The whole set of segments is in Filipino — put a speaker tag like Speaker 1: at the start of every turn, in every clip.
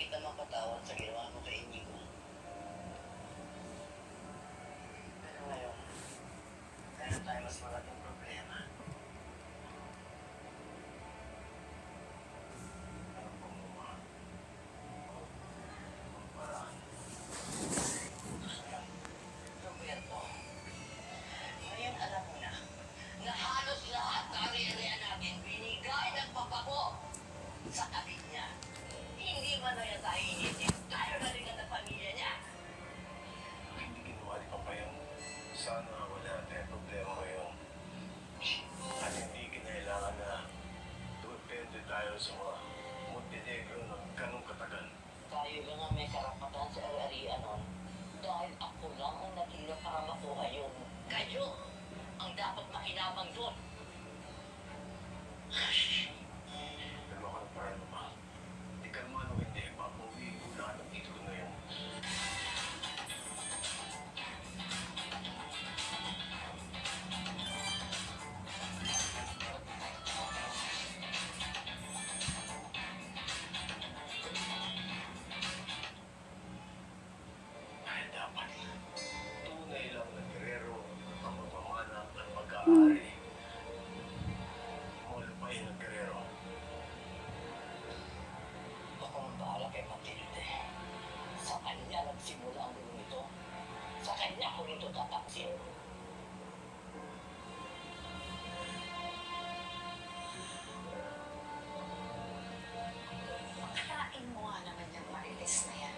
Speaker 1: kita mapatawad sa ginawa mo kay Inigo. Pero ngayon, meron tayo mas malaking problema. Ano pong paraan? Roberto, ngayon alam mo na halos lahat ng ari-arian natin binigay ng papa ko sa kapit niya. Hindi man na yan tayo inisip. Tayo na rin ang pamilya niya.
Speaker 2: Hindi ginawa ni Papa yung sana wala tayong problema ngayon. At hindi kinailangan na depende tayo sa mga Montenegro ng ganong katagal.
Speaker 1: Tayo lang ang may karapatan sa ari-arian nun. Dahil ako lang ang natira para makuha yun. Kayo ang dapat makinabang doon.
Speaker 2: Pero ako ng parang naman. Hindi ka naman o hindi, papauwi ko lahat ng dito ngayon. Dahil dapat, tunay lang na Guerrero ang mamamana at mag-aari. Mo lupain ng Guerrero.
Speaker 1: Ako ang bahala kay Matilde. Sa kanya nagsimula ang gulo nito. Sa kanya ko nito tataksin.
Speaker 3: Akalain mo nga naman yung marites na yan.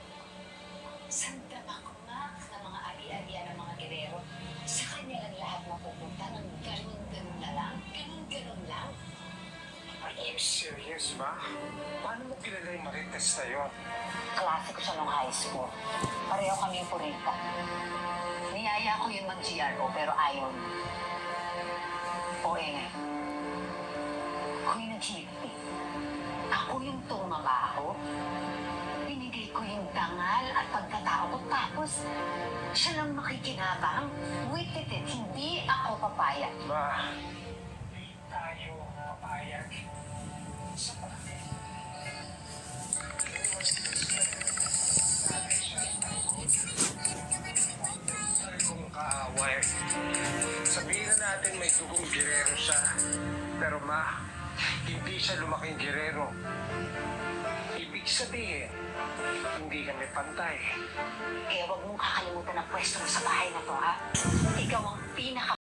Speaker 3: Sandamakmak na mga ari-arian ng mga Guerrero. Sa kanya lang lahat mapupunta ng ganun-ganun na lang. Ganun-ganun lang.
Speaker 4: Are you serious ba? Paano mo kilala yung Marites na yun?
Speaker 3: Klase ko siya nung high school. Pareho kami yung purita. Niyaya ko yung mag-GRO pero ayaw niya. O ako yung naghihigpit. Ako yung tumabaho. Binigay ko yung dangal at pagkatao ko. Tapos, siya lang makikinabang. Wait it, hindi ako papayag.
Speaker 4: Ma, hindi tayo papayag. Sa pagkakas. Kung kaaway, sabihin na natin may dugong Guerrero siya. Pero ma, hindi siya lumaking Guerrero. Ibig sabihin, hindi kami pantay.
Speaker 3: Kaya wag mong kakalimutan ang pwesto mo sa bahay na to, ha? Ikaw ang pinaka